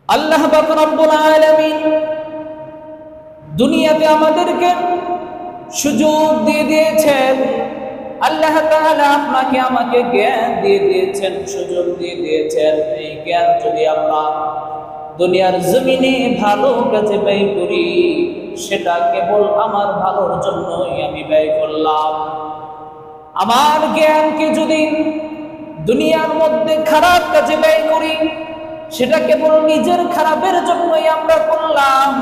আল্লাহ পাক রব্বুল আলামিন দুনিয়াতে আমাদেরকে সুযোগ দিয়ে দিয়েছেন। আল্লাহ তাআলা আপনাকে আমাকে জ্ঞান দিয়ে দিয়েছেন, সুযোগ দিয়ে দিয়েছেন। এই জ্ঞান যদি আমরা দুনিয়ার জমিনে ভালো কাজে ব্যয় করি, সেটা কেবল আমার ভালোর জন্যই আমি ব্যয় করলাম। আমার জ্ঞানকে যদি দুনিয়ার মধ্যে খারাপ কাজে ব্যয় করি, সেটা কেবল নিজের খারাপের জন্যই আমরা করলাম।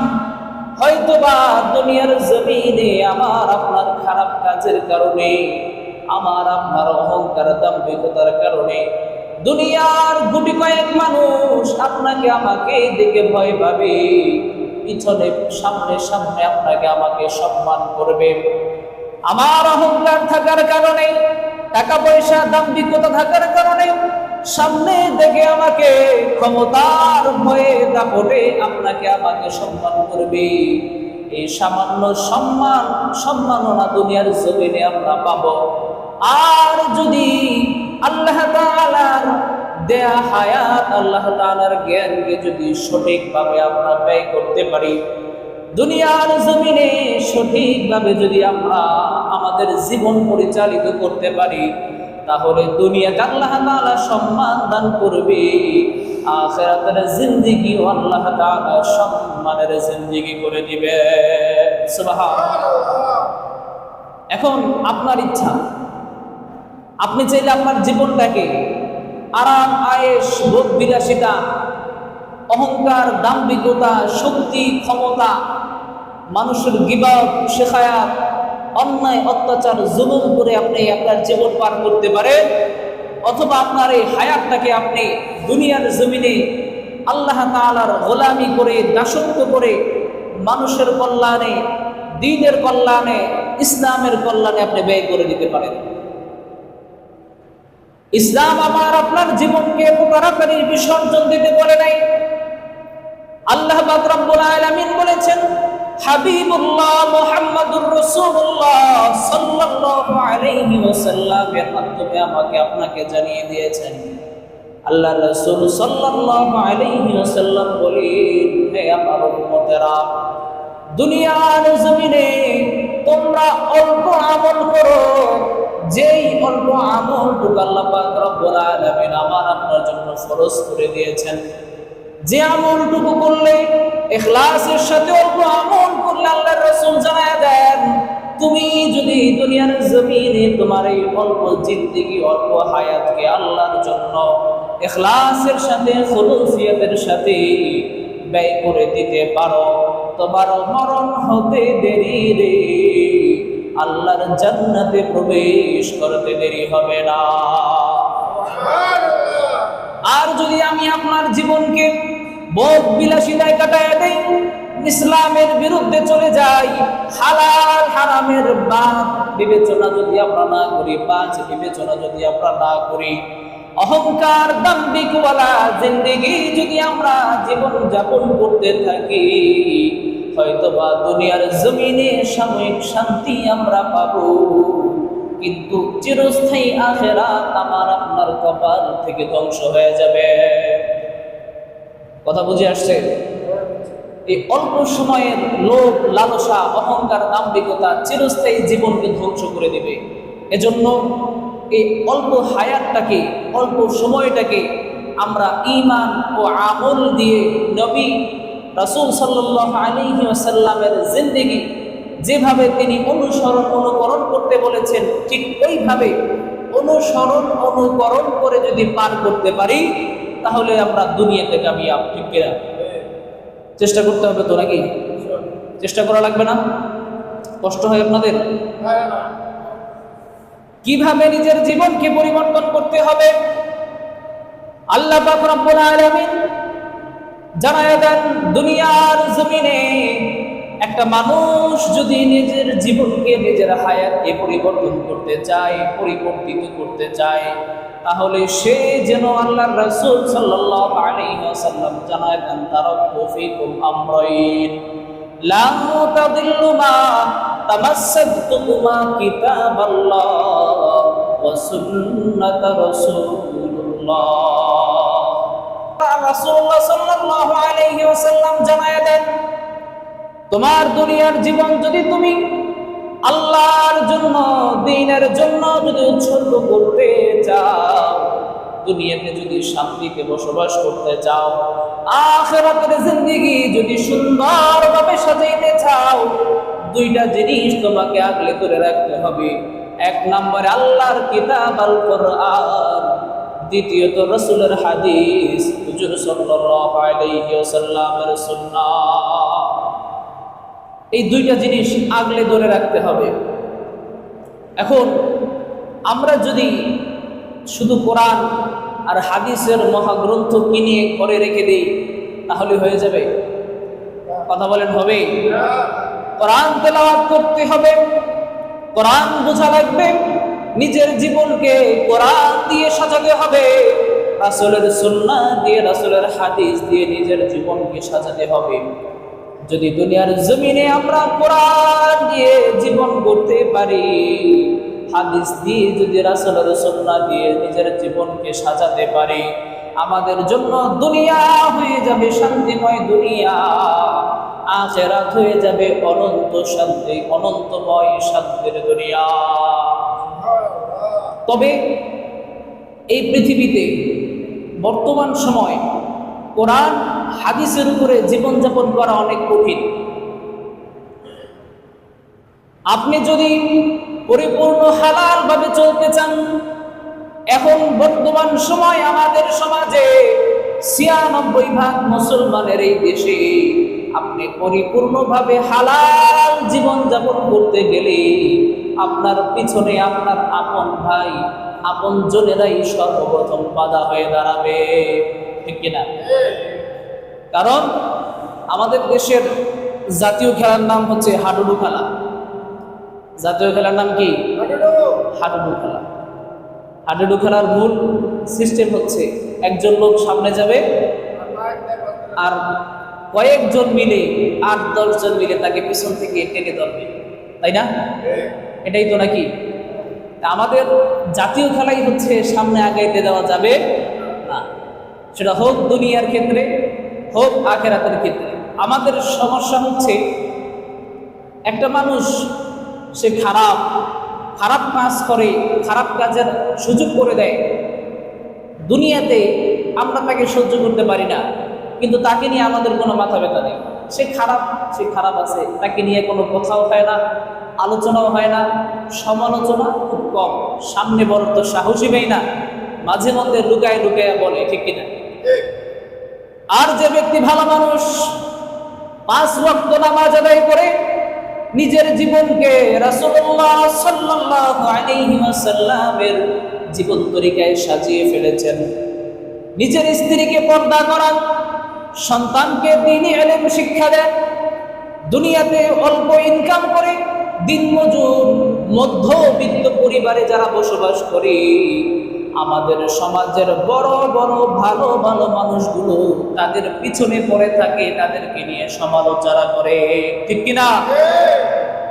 হয়তোবা দুনিয়ার জমিনে আমার আপনার খারাপ কাজের কারণে, আমার আপনার অহংকার দাম্ভিকতার কারণে দুনিয়ার গুটি কয়েক মানুষ আপনাকে আমাকে দেখে ভয় পাবে, পিছনে সামনে সামনে আপনাকে আমাকে সম্মান করবে। আমার অহংকার থাকার কারণে, টাকা পয়সা দাম্ভিকতা থাকার কারণে সামনে দেখে আমাকে ক্ষমতার ভয়ে দাপটে আপনাকে আমাকে সম্মান করবে। এই সামান্য সম্মাননা দুনিয়ার জমিনে আমরা পাবো। আর যদি আল্লাহ তাআলার দেয়া হায়াত, আল্লাহ তাআলার জ্ঞানকে যদি সঠিকভাবে আমরা ব্যয় করতে পারি, দুনিয়ার জমিনে সঠিকভাবে যদি আমরা আমাদের জীবন পরিচালিত করতে পারি, তাহলে দুনিয়াতে আল্লাহ তাআলা সম্মান দান করবে, আখিরাতের জিন্দেগি আল্লাহ তাআলা সম্মানের জিন্দেগি করে দিবে। সুবহানাল্লাহ। এখন আপনার ইচ্ছা, আপনি চাইলে আপনার জীবনটাকে আরাম, আয়েশ, ভোগ বিলাসিতা, অহংকার, দাম্ভিকতা, শক্তি, ক্ষমতা, মানুষের গীবত, শেখায়াত, অন্যায়, অত্যাচার, জুলুম করে আপনি আপনার জীবন পার করতে পারেন। অথবা আপনার এই হায়াতটাকে আপনি দুনিয়ার জমিনে আল্লাহ তাআলার গোলামি করে, দাসত্ব করে মানুষের কল্যাণে, দ্বীনের কল্যাণে, ইসলামের কল্যাণে আপনি ব্যয় করে দিতে পারেন। ইসলাম আমার আপনার জীবনকে এত তাড়াতাড়ি বিসর্জন দিতে বলে নাই। আল্লাহ পাক রব্বুল আলামিন বলেছেন, হাবিবুল্লাহ মুহাম্মাদুর রাসূলুল্লাহ সাল্লাল্লাহু আলাইহি ওয়াসাল্লামের মাধ্যমে আমাকে আপনাকে জানিয়ে দিয়েছেন। আল্লাহ রাসূল সাল্লাল্লাহু আলাইহি ওয়াসাল্লাম বলেন, হে আমার উম্মতেরা, দুনিয়ার জমিনে তোমরা অল্প আমল করো, যেই অল্প আমলটুকু আল্লাহ পাক রব্বুল আলামিন আমার আপনার জন্য ফরজ করে দিয়েছেন। যে আমলটুকু করলে, ইখলাসের সাথে অল্প আমল করলে, আল্লাহর রাসূল জানায়া দেন, তুমি যদি দুনিয়ার জমিনে তোমার এই অল্প জিন্দেগি, অল্প হায়াতকে আল্লাহর জন্য ইখলাসের সাথে, খুলুসিয়তের সাথে ব্যয় করে দিতে পারো, তোমার মরণ হতে দেরি রে আল্লাহর জান্নাতে প্রবেশ করতে দেরি হবে না। আর যদি আমি আপনার জীবনকে ভোগ বিলাসিতায় কাটায় দেই, ইসলামের বিরুদ্ধে চলে যাই, হালাল হারামের বাদ বিবেচনা যদি আমরা না করি, বাজ বিবেচনা যদি আমরা না করি, অহংকার দাম্ভিকওয়ালা জিন্দেগি যদি আমরা জীবন যাপন করতে থাকি, হয়তোবা দুনিয়ার জমিনে সাময়িক শান্তি আমরা পাবো, কিন্তু চিরস্থায়ী আখিরাত আমার আপনার কপাল থেকে ধ্বংস হয়ে যাবে। কথা বুঝে আসছে? এই অল্প সময়ের লোভ, লালসা, অহংকার, দাম্ভিকতা চিরস্থায়ী জীবনকে ধ্বংস করে দিবে। এজন্য এই অল্প হায়াতটাকে, অল্প সময়টাকে আমরা ঈমান ও আমল দিয়ে নবী রাসূল সাল্লাল্লাহু আলাইহি ওয়াসাল্লামের জিন্দেগি যেভাবে তিনি অনুকরণ করতে বলেছেন, ঠিক ওইভাবে অনুকরণ করে যদি পার করতে পারি, তাহলে আমরা দুনিয়াতে কামিয়াব। ঠিক কিনা? চেষ্টা করতে হবে তো, নাকি? চেষ্টা করা লাগবে না? কষ্ট হয় আপনাদের? কিভাবে নিজের জীবনকে পরিবর্তন করতে হবে আল্লাহ পাক রব্বুল আলামিন জানায় দেন। দুনিয়ার জমিনে একটা মানুষ যদি নিজের জীবনকে, নিজের হায়াতকে পরিবর্তন করতে চায়, পরিবর্তিত করতে চায়, তাহলে সে যেন আল্লাহর রাসূল সাল্লাল্লাহু আলাইহি ওয়াসাল্লাম জানায় দেন, তারাকতু ফীকুম আমরাইন লা তাদিল্লু মা তামাসসাকতুমা কিতাবাল্লাহ ওয়া সুন্নাত রাসূলুল্লাহ। রাসূলুল্লাহ সাল্লাল্লাহু সাল্লাল্লাহু আলাইহি ওয়াসাল্লাম জানায় দেন, তোমার দুনিয়ার জীবন যদি তুমি আল্লাহর জন্য, দ্বীনের জন্য যদি উৎসর্গ করতে চাও, দুনিয়াতে যদি শান্তিতে বসবাস করতে চাও, আখিরাতের জিন্দেগি যদি সুন্দরভাবে সাজাইতে চাও, দুইটা জিনিস তোমাকে আগলে ধরে রাখতে হবে। এক নম্বরে আল্লাহর কিতাব আল কোরআন, দ্বিতীয়ত রাসূলের হাদিস, হুজুর সাল্লাল্লাহু আলাইহি ওয়াসাল্লামের সুন্নাহ। এই দুইটা জিনিস আগলে ধরে রাখতে হবে। এখন আমরা যদি শুধু কোরআন আর হাদিসের মহাগ্রন্থ কিনে করে রেখে দিই, তাহলে হয়ে যাবে? কথা বলেন, হবে? কোরআন তেলাওয়াত করতে হবে, কোরআন বোঝা লাগবে, নিজের জীবনকে কোরআন দিয়ে সাজাতে হবে, রাসূলের সুন্নাহ দিয়ে, রাসূলের হাদিস দিয়ে নিজের জীবনকে সাজাতে হবে। যদি দুনিয়ার জমিনে আমরা কোরআন দিয়ে জীবন গড়তে পারি, হাদিস দিয়ে যদি রাসূলের সুন্নাহ দিয়ে নিজের জীবনকে সাজাতে পারি, আমাদের জন্য দুনিয়া হয়ে যাবে শান্তিময় দুনিয়া, আখিরাত হয়ে যাবে অনন্ত শান্তি, অনন্তময় শান্তির দুনিয়া। তবে এই পৃথিবীতে বর্তমান সময় কোরআন হাদিসের উপরে জীবনযাপন করা অনেক কঠিন। আপনি যদি পরিপূর্ণ হালাল ভাবে চলতে চান, এখন বর্তমান সময় আমাদের সমাজে ৯৬% মুসলমানের এই দেশে আপনি পরিপূর্ণভাবে হালাল জীবনযাপন করতে গেলে আপনার পিছনে আপনার আপন ভাই, আপন জনেরাই সর্বপ্রথম বাধা হয়ে দাঁড়াবে, ঠিক কিনা? কারণ আমাদের দেশের জাতীয় খেলার নাম হচ্ছে হাডুডু খেলা। জাতীয় খেলার নাম কি? হাডুডু খেলা। হাডুডু খেলার মূল সিস্টেম হচ্ছে একজন লোক সামনে যাবে আর কয়েকজন মিলে ৮-১০ জন মিলে তাকে পিছন থেকে টেনে ধরবে, তাই না? এটাই তো নাকি? আমাদের জাতীয় খেলাই হচ্ছে সামনে আগাইতে দেওয়া যাবে না, সেটা হোক দুনিয়ার ক্ষেত্রে হোক আখিরাতের ক্ষেত্রে। আমাদের সমস্যা হচ্ছে একটা মানুষ সে খারাপ কাজ করে, খারাপ কাজের সুযোগ করে দেয়, দুনিয়াতে আমরা তাকে সহ্য করতে পারি না, কিন্তু তাকে নিয়ে আমাদের কোনো মাথা ব্যথা নেই। সে খারাপ আছে, তাকে নিয়ে কোনো কথাও হয় না, আলোচনাও হয় না, সমালোচনা খুব কম, সামনে বড় তো সাহসী পাই না, মাঝে মধ্যে লুকায় লুকায় বলে, ঠিক কিনা? আর যে ব্যক্তি ভালো মানুষ, ৫ ওয়াক্ত নামাজ আদায় করে নিজের জীবনকে রাসূলুল্লাহ সাল্লাল্লাহু আলাইহি ওয়াসাল্লামের জীবন তরিকায় সাজিয়ে ফেলেছেন, নিজের স্ত্রীকে পর্দা করান, সন্তানকে দ্বীনি ইলম শিক্ষা দেন, দুনিয়াতে অল্প ইনকাম করে দিনমজুর মধ্যবিত্ত পরিবারে যারা বসবাস করে, আমাদের সমাজের বড় বড় ভালো ভালো মানুষগুলো তাদের পিছনে পড়ে থাকে, তাদেরকে নিয়ে সমালোচনা করে, ঠিক কিনা?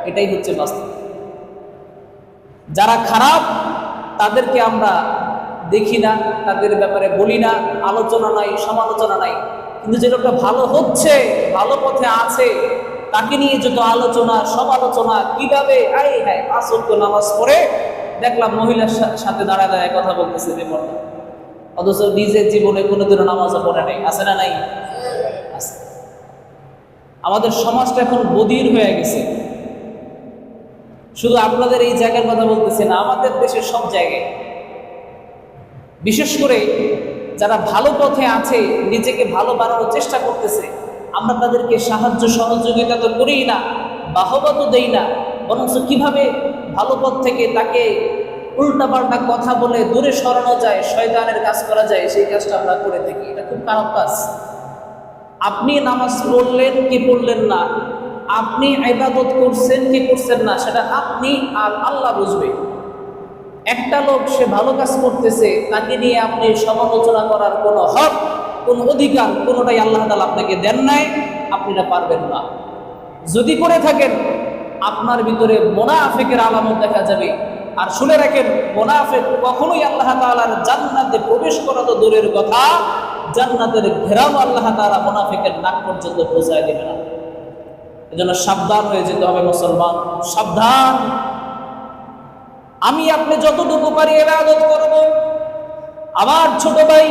এটাই হচ্ছে বাস্তব। যারা খারাপ তাদেরকে আমরা দেখি না, তাদের ব্যাপারে বলি না, আলোচনা নাই, সমালোচনা নাই, কিন্তু যে লোকটা ভালো হচ্ছে, ভালো পথে আছে, তাকে নিয়ে যত আলোচনা সমালোচনা, কিভাবে ৫ ওয়াক্ত নামাজ পড়ে দেখলাম মহিলার সাথে দাঁড়ায় কথা বলতেছে বেপরদা, অথচ নিজের জীবনে কোনোদিনও নামাজও পড়ে নাই, আছে না নাই? আছে। আমাদের সমাজটা এখন বধির হয়ে গেছে। শুধু আপনাদের এই জায়গার কথা বলতেছি না, আমাদের দেশের সব জায়গায়, বিশেষ করে যারা ভালো পথে আছে, নিজেকে ভালো বানানোর চেষ্টা করতেছে, আমরা তাদেরকে সাহায্য সহযোগিতা তো করিই না, বাহবা তো দেই না, বরঞ্চ কিভাবে ভালো পথ থেকে তাকে উল্টাপাল্টা কথা বলে দূরে সরানো যায়, শয়তানের কাজ করা যায়, সেই কাজটা আমরা করে থাকি। এটা খুব খারাপ কাজ। আপনি নামাজ পড়লেন কি পড়লেন না, আপনি ইবাদত করছেন কি করছেন না, সেটা আপনি আর আল্লাহ বুঝবে। একটা লোক সে ভালো কাজ করতেছে, তাকে নিয়ে আপনি সমালোচনা করার কোনো হক, কোনো অধিকার, কোনোটাই আল্লাহ তাআলা আপনাকে দেন নাই, আপনি না পারবেন না। যদি করে থাকেন, আপনার ভিতরে মুনাফিকের আলামত দেখা যাবে। আর শুনে রাখেন, মুনাফিক কখনোই আল্লাহ তাআলার জান্নাতে প্রবেশ করা তো দূরের কথা, জান্নাতের ঘেরাও আল্লাহ তাআলা মুনাফিকের নাক পর্যন্ত পৌঁছায় দিবে না। এজন্য সাবধান হয়ে যেতে হবে মুসলমান, সাবধান। আমি আপনি যতটুকু পারি ইবাদত করব। আমার ছোট ভাই,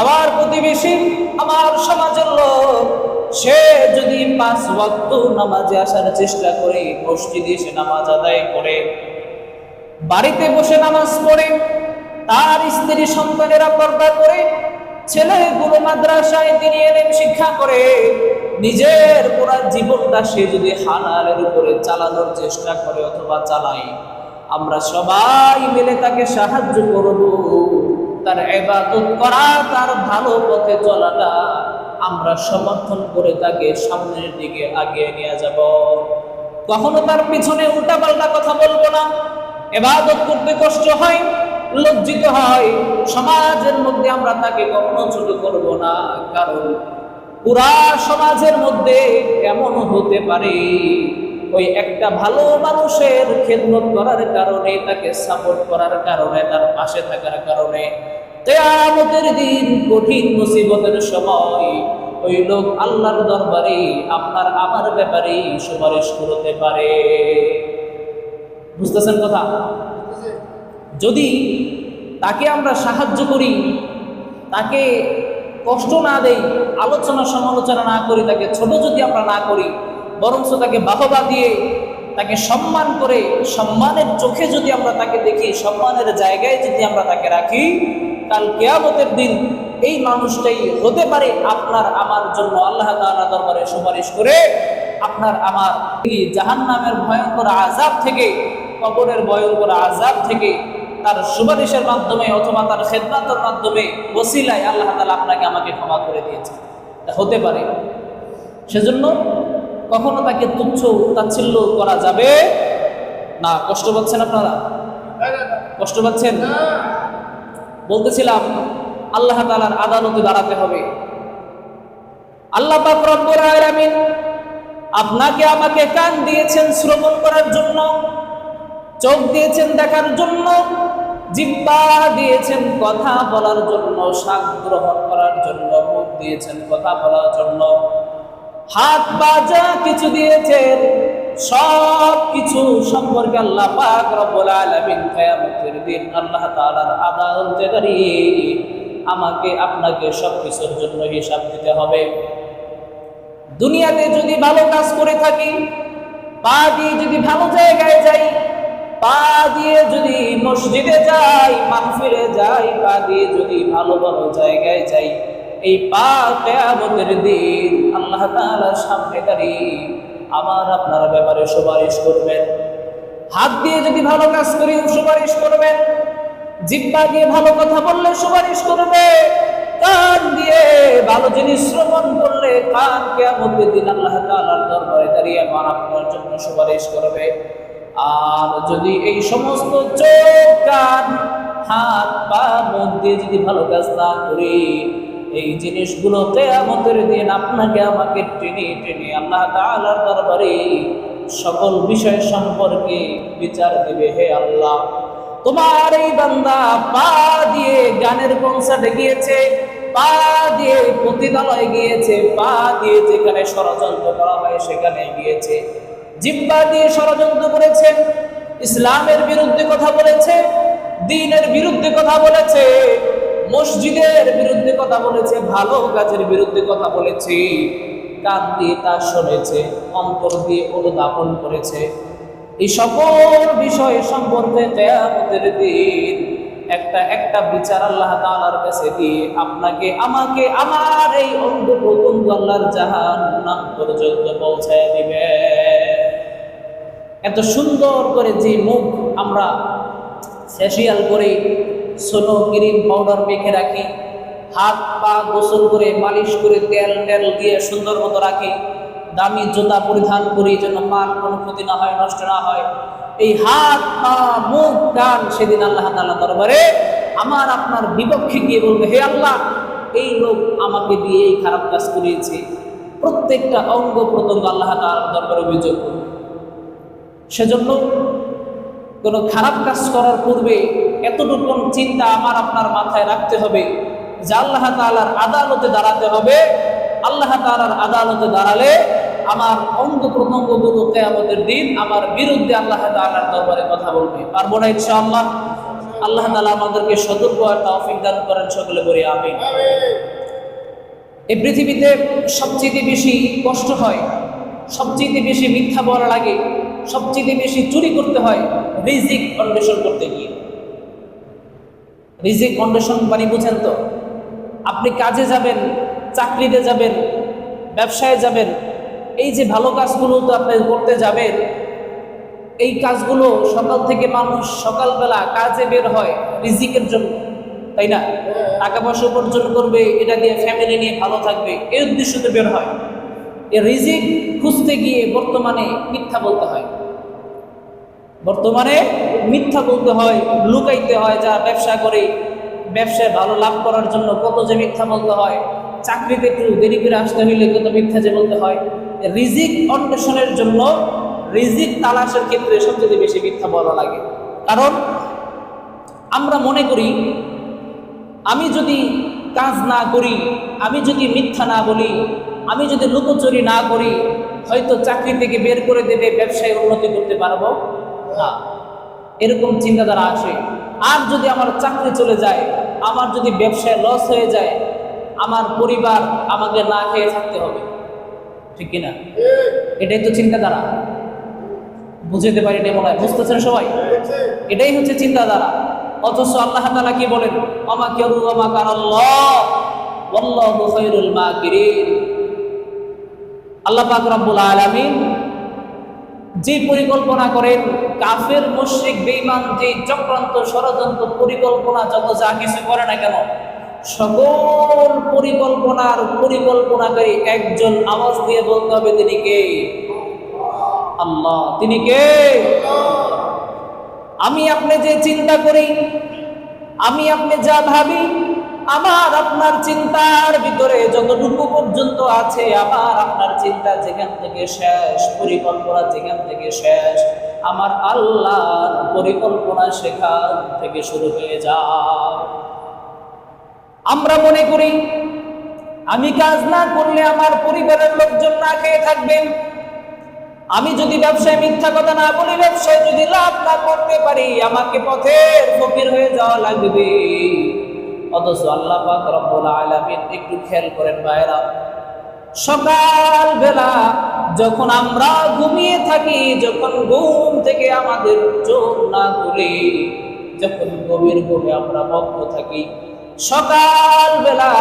আমার প্রতিবেশী, আমার সমাজের লোক, সে যদি 5 ওয়াক্ত নামাজে আসার চেষ্টা করে, মসজিদে এসে নামাজ আদায় করে, বাড়িতে বসে নামাজ পড়ে, তার স্ত্রী সন্তানেরা পর্দা করে, ছেলেগুলো মাদ্রাসায় দিনী ইলম শিক্ষা করে, নিজের পুরা জীবনটা সে যদি হালালের উপরে চালানোর চেষ্টা করে অথবা চালায়, আমরা সবাই মিলে তাকে সাহায্য করব। তার ইবাদত করা, তার ভালো পথে চলাটা আমরা সমর্থন করে তাকে সামনের দিকে আগিয়ে নিয়ে যাব। কখনো তার পিছনে উল্টাপাল্টা কথা বলবো না। ইবাদত করতে কষ্ট হয়, লজ্জিত হয়, সমাজের মধ্যে আমরা তাকে কখনো ছোট করব না। কারণ পুরা সমাজের মধ্যে এমন হতে পারে ওই একটা ভালো মানুষের খেদমত করার কারণে, তাকে সাপোর্ট করার কারণে, তার পাশে থাকার কারণে কিয়ামতের দিন কঠিন মুসিবতের সময় ওই লোক আল্লাহর দরবারে আপনার আমার ব্যাপারে সুপারিশ করতে পারে। বুঝতেছেন কথা? যদি তাকে আমরা সাহায্য করি, তাকে কষ্ট না দেই, আলোচনা সমালোচনা না করি, তাকে ছোট যদি আমরা না করি, বরঞ্চ তাকে বাহবা দিয়ে, তাকে সম্মান করে, সম্মানের চোখে যদি আমরা তাকে দেখি, সম্মানের জায়গায় যদি আমরা তাকে রাখি, কাল কিয়ামতের দিন এই মানুষটাই হতে পারে আপনার আমার জন্য আল্লাহ তাআলার দরবারে সুপারিশ করে আপনার আমার জাহান্নামের ভয়ঙ্কর আযাব থেকে, কবরের ভয়ঙ্কর আযাব থেকে তার সুপারিশের মাধ্যমে অথবা তার খেদমতের মাধ্যমে ওসিলায় আল্লাহ তাআলা আপনাকে আমাকে ক্ষমা করে দিয়েছে। এটা হতে পারে। সেজন্য কখনো তাকে তুচ্ছ তাচ্ছিল্য করা যাবে না। কষ্ট পাচ্ছেন আপনারা? কষ্ট পাচ্ছেন? বলতেছিলাম আল্লাহ তাআলার আদালতে দাঁড়াতে হবে। আল্লাহ পাক রব্বুল আলামিন আপনাকে আমাকে কান দিয়েছেন শ্রবণ করার জন্য, চোখ দিয়েছেন দেখার জন্য, জিহ্বা দিয়েছেন কথা বলার জন্য, শ্বাস গ্রহণ করার জন্য, মুখ দিয়েছেন কথা বলার জন্য, হাত পা যা কিছু দিয়েছেন সব কিছু সম্পর্কে আল্লাহ পাক রব্বুল আলামিন কিয়ামতের দিন আল্লাহ তাআলার আদালতে দাঁড়িয়ে আমাকে আপনাকে সব কিছুর জন্য হিসাব দিতে হবে। দুনিয়াতে যদি ভালো কাজ করে থাকি, পা দিয়ে যদি ভালো জায়গায় যাই, পা দিয়ে যদি মসজিদে যাই, মাহফিলে যাই, পা দিয়ে যদি ভালো ভালো জায়গায় যাই, এই পা কিয়ামতের দিন আল্লাহ তাআলার সামনে দাঁড়িয়ে আমার আপনার ব্যাপারে সুপারিশ করবেন। হাত দিয়ে যদি ভালো কাজ করি সুপারিশ করবেন, জিহ্বা দিয়ে ভালো কথা বললে সুপারিশ করবে, কান দিয়ে ভালো জিনিস শ্রবণ করলে কান কিয়ামতের দিন আল্লাহ তাআলার দরবারে দাঁড়িয়ে আমার আপনার জন্য সুপারিশ করবে। আর যদি এই সমস্ত চোখ, কান, হাত, পা, মুখ দিয়ে যদি ভালো কাজ না করি, এই জিনিসগুলো কিয়ামতের দিন আপনাকে আমাকে টেনে টেনে আল্লাহ তাআলার দরবারে সকল বিষয় সম্পর্কে বিচার দিবে। হে আল্লাহ, তোমার এই বান্দা পা দিয়ে গানের কনসার্টে গিয়েছে, পা দিয়ে পতিতালয়ে গিয়েছে, পা দিয়ে যেখানে ষড়যন্ত্র করা হয় সেখানে গিয়েছে, জিহ্বা দিয়ে ষড়যন্ত্র করেছে, ইসলামের বিরুদ্ধে কথা বলেছে, দ্বীনের বিরুদ্ধে কথা বলেছে, মসজিদের বিরুদ্ধে কথা বলেছে, ভালো কাজের বিরুদ্ধে কথা বলেছে, কান দিয়ে তা শুনেছে, অন্তর দিয়ে অনুধাবন করেছে। এই সকল বিষয় সম্পর্কে কিয়ামতের দিন একটা একটা বিচার আল্লাহ তাআলার কাছে দিয়ে আপনাকে আমাকে আমার এই অঙ্গ প্রত্যঙ্গ আল্লাহর জাহান্নাম পর্যন্ত পৌঁছায় দিবে। এত সুন্দর করে যে মুখ আমরা ফেসিয়াল করে, সোনো ক্রিম পাউডার মেখে রাখি, হাত পা গোসল করে মালিশ করে তেল টেল দিয়ে সুন্দর মতো রাখি, দামি জুতা পরিধান করি যেন পার কোনো ক্ষতি না হয়, নষ্ট না হয়, এই হাত পা মুখ কান সেদিন আল্লাহ তাআলা দরবারে আমার আপনার বিপক্ষে গিয়ে বলবে, হে আল্লাহ, এই লোক আমাকে দিয়ে এই খারাপ কাজ করিয়েছে। প্রত্যেকটা অঙ্গ প্রত্যঙ্গ আল্লাহ তাআলার দরবারে অভিযোগ করবে। সেজন্য কোনো খারাপ কাজ করার পূর্বে এতটুকু চিন্তা আমার আপনার মাথায় রাখতে হবে, যে আল্লাহ তাআলার আদালতে দাঁড়াতে হবে। আল্লাহ তাআলার আদালতে দাঁড়ালে আমার অঙ্গ প্রত্যঙ্গগুলো কিয়ামতের দিন আমার বিরুদ্ধে আল্লাহ তাআলার দরবারে কথা বলবে। পারবো না ইনশাআল্লাহ? আল্লাহ তাআলা আমাদেরকে সতর্ক আর তৌফিক দান করেন, সকলে বলি আমিন। এই পৃথিবীতে সবচেয়ে বেশি কষ্ট হয়, সবচেয়ে বেশি মিথ্যা বলা লাগে, সবচেয়ে বেশি চুরি করতে হয় রিজিক অন্বেষণ করতে গিয়ে। রিজিক অন্বেষণ মানে বুঝেন তো? আপনি কাজে যাবেন, চাকরিতে যাবেন, ব্যবসায় যাবেন, এই যে ভালো কাজগুলো তো আপনি করতে যাবেন, এই কাজগুলো সকাল থেকে মানুষ সকালবেলা কাজে বের হয় রিজিকের জন্য, তাই না? টাকা পয়সা উপার্জন করবে, এটা দিয়ে ফ্যামিলি নিয়ে ভালো থাকবে, এই উদ্দেশ্যতে বের হয়। এই রিজিক খুঁজতে গিয়ে বর্তমানে মিথ্যা বলতে হয়, বর্তমানে মিথ্যা বলতে হয়, লুকাইতে হয়। যা ব্যবসা করে, ব্যবসায় ভালো লাভ করার জন্য কত যে মিথ্যা বলতে হয়, চাকরিতে একটু দেরি করে আসতে হইলে কত মিথ্যা যে বলতে হয়। রিজিক অন্বেষণের জন্য, রিজিক তালাশের ক্ষেত্রে সবচেয়ে বেশি মিথ্যা বলা লাগে। কারণ আমরা মনে করি আমি যদি কাজ না করি, আমি যদি মিথ্যা না বলি, আমি যদি লুকোচুরি না করি, হয়তো চাকরি থেকে বের করে দেবে, ব্যবসায় উন্নতি করতে পারবো না, এরকম চিন্তাধারা আসে। আর যদি আমার চাকরি চলে যায়, আমার যদি ব্যবসায় লস হয়ে যায়, আমার পরিবার আমাকে না খেয়ে থাকতে হবে, ঠিক কিনা? এটাই তো চিন্তাধারা। বুঝতে পারি না মনে হয়, বুঝতেছেন সবাই? এটাই হচ্ছে চিন্তাধারা। অথচ আল্লাহ তাআলা কি বলেন? ওয়া কারু ওয়া কারাল্লাহ ওয়াল্লাহু খায়রুল মাকিরিন। আল্লাহ পাক রব্বুল আলামিন যে পরিকল্পনা করেন, কাফের, মুশরিক, বেঈমান যে চক্রান্ত, ষড়যন্ত্র, পরিকল্পনা যত যা কিছু করে না কেন, সকল পরিকল্পনার পরিকল্পনাকারী একজন, আওয়াজ দিয়ে বলতে হবে তিনি কে? আল্লাহ। তিনি কে? আমি আপনি যে চিন্তা করি, আমি আপনি যা ভাবি, আমার আপনার চিন্তার ভিতরে যতটুকু পর্যন্ত আছে, আমার আপনার চিন্তা যেখান থেকে শেষ, পরিকল্পনা যেখান থেকে শেষ, আমার আল্লাহর পরিকল্পনা সেখান থেকে শুরু হয়ে যায়। আমরা মনে করি আমি কাজ না করলে আমার পরিবারের লোকজন না খেয়ে থাকবেন, আমি যদি ব্যবসায় মিথ্যা কথা না বলি, ব্যবসায় যদি লাভ না করতে পারি, আমাকে পথের ফকির হয়ে যাওয়া লাগবে। অথচ আল্লাহ পাক রব্বুল আলামিন, একটু খেয়াল করেন ভাইরা, সকাল বেলা যখন আমরা ঘুমিয়ে থাকি, যখন ঘুম থেকে আমাদের চোখ না খুলে, যখন গভীর ঘুমে আমরা মগ্ন থাকি, সকাল বেলা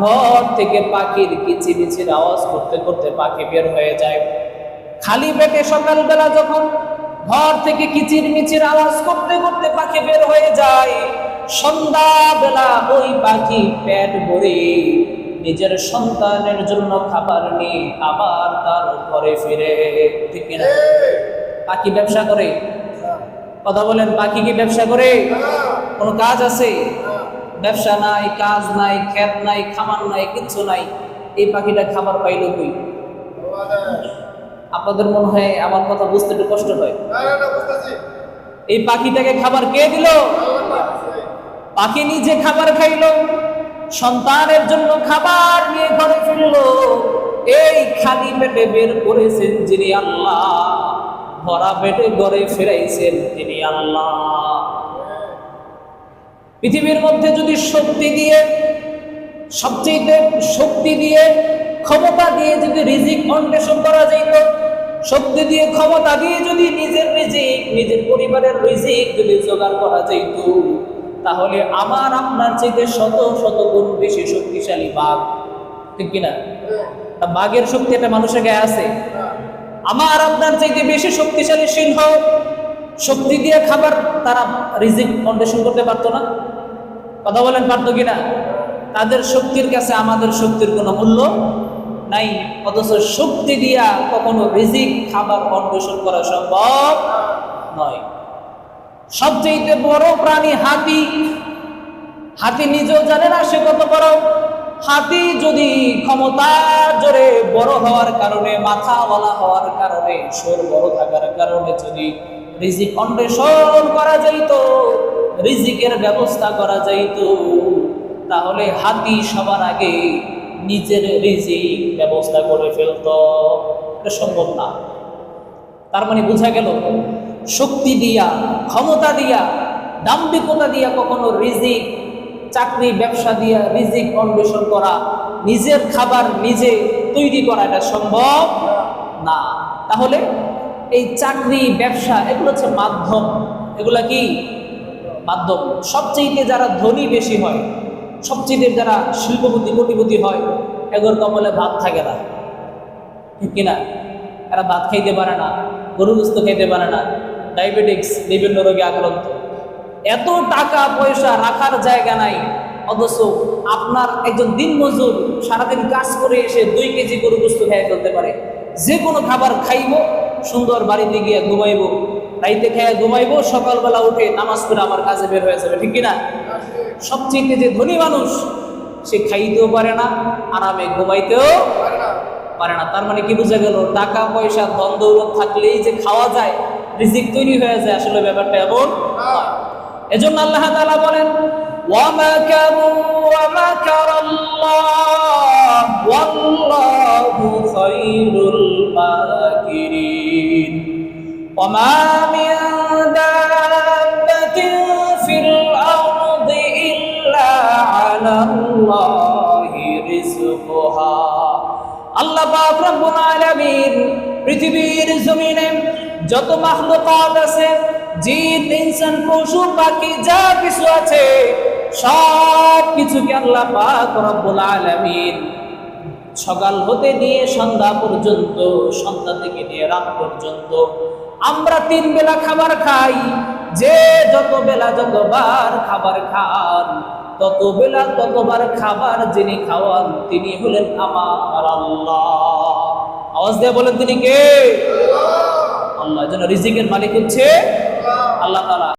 ঘর থেকে পাখির কিচিরমিচির আওয়াজ করতে করতে পাখি বের হয়ে যায়। খালি পেটে সকালবেলা যখন ঘর থেকে কিচিরমিচির আওয়াজ করতে করতে পাখি বের হয়ে যায়, সন্ধ্যাবেলা ওই পাখি পেট ভরে নিজের সন্তানের জন্য খাবার নিয়ে আবার তার ঘরে ফিরে, ঠিক কিনা? পাখি ব্যবসা করে? কথা বলেন, পাখি কি ব্যবসা করে? কোনো কাজ আছে? ব্যবসা নাই, কাজ নাই, ক্ষেত নাই, খামার নাই, কিচ্ছু নাই। এই পাখিটা খাবার পাইল কই? আপনাদের মনে হয় আমার কথা বুঝতে একটু কষ্ট হয়? এই পাখিটাকে খাবার কে দিল? পাখি নিজে খাবার খাইলো, সন্তানের জন্য খাবার নিয়ে ঘরে ফিরলো। এই খালি পেটে বের করেছেন যিনি আল্লাহ, ভরা পেটে ঘরে ফিরাইছেন তিনি আল্লাহ। পৃথিবীর মধ্যে যদি শক্তি দিয়ে, সবচেয়ে শক্তি দিয়ে, ক্ষমতা দিয়ে যদি রিজিক অন্বেষণ করা যেত, শক্তি দিয়ে, ক্ষমতা দিয়ে যদি নিজের রিজিক, নিজের পরিবারের রিজিক যদি জোগাড় করা যেত, তাহলে আমার আপনার চাইতে শত শত গুণ বেশি শক্তিশালী বাঘ, ঠিক কিনা? বাঘের শক্তি একটা মানুষের গায়ে আছে। আমার আপনার চাইতে বেশি শক্তিশালী সিংহ, শক্তি দিয়ে খাবার তারা রিজিক অন্বেষণ করতে পারতো না? কথা বলেন, পারতো কিনা? তাদের শক্তির কাছে আমাদের শক্তির কোনো মূল্য নাই। অথচ শক্তি দিয়া কখনো রিজিক, খাবার অন্বেষণ করা সম্ভব নয়। সবচেয়ে বড় প্রাণী হাতি। হাতি নিজেও জানে না সে কত বড়। হাতি যদি ক্ষমতার জোরে বড় হওয়ার কারণে, মাথাওয়ালা হওয়ার কারণে, শোর বড় থাকার কারণে যদি রিজিক অন্বেষণ করা যাইত, রিজিকের ব্যবস্থা করা যাইত, তাহলে হাতি সবার আগে নিজের রিজিক ব্যবস্থা করে ফেলতো। এটা সম্ভব না। তার মানে বোঝা গেল শক্তি দিয়া, ক্ষমতা দিয়া, দাম্ভিকতা দিয়া কখনো রিজিক, চাকরি ব্যবসা দিয়া রিজিক অন্বেষণ করা, নিজের খাবার নিজে তৈরি করা এটা সম্ভব না। তাহলে এই চাকরি ব্যবসা এগুলো হচ্ছে মাধ্যম। এগুলা কি মাধ্যম? সবচেয়ে যারা ধনী বেশি হয়, সবচেয়ে যারা শিল্পপতি কোটিপতি হয়, এগোর কপালে ভাত থাকে না, ঠিক কিনা? এরা ভাত খাইতে পারে না, গরু গোস্ত খাইতে পারে না, ডায়াবেটিক্স, বিভিন্ন রোগে আক্রান্ত। এত টাকা পয়সা রাখার জায়গা নাই, অথচ আপনার একজন দিনমজুর সারাদিন কাজ করে এসে 2 কেজি গরু গোস্ত খেয়ে ফেলতে পারে। যে কোনো খাবার খাইব, সুন্দর বাড়িতে গিয়ে ঘুমাইব, রাইতে খেয়ে ঘুমাইব, সকালবেলা উঠে নামাজ পড়ে আমার কাজে বের হয়ে যাবে, ঠিক কিনা? সবচেয়ে যে ধনী মানুষ সে খাইতেও পারে না, আরামে ঘুমাইতেও পারে না। তার মানে কি বোঝা গেল? টাকা পয়সা ধন দৌলত থাকলেই যে খাওয়া যায়, রিজিক তৈরি হয়ে যায়, আসলে ব্যাপারটা এমন নয়। এজন্য আল্লাহ তাআলা বলেন, ওয়ামাকারু ওয়ামাকারাল্লাহ ওয়াল্লাহু খায়রুল মাকিরিন। ওয়ামা মিন দাব্বাতিন ফিল আরদি ইল্লা আলাল্লাহি রিজকুহা। আল্লাহ পাক রব্বুল আলামিন পৃথিবীর জমিনে যত মাখলুকাত আছে, জিন, ইনসান, পশু পাখি যা কিছু আছে, সব কিছুকে আল্লাহ পাক রব্বুল আলামিন সকাল হতে নিয়ে সন্ধ্যা পর্যন্ত, সন্ধ্যা থেকে নিয়ে রাত পর্যন্ত আমরা 3 বেলা খাবার খাই। যে যত বেলা যতবার খাবার খান, তত বেলা ততবার খাবার যিনি খাওয়ান তিনি হলেন আমার আল্লাহ। আওয়াজ দিয়ে বলেন, তিনি কে? আল্লাহ। যেন রিজিকের মালিক হচ্ছে আল্লাহ তাআলা।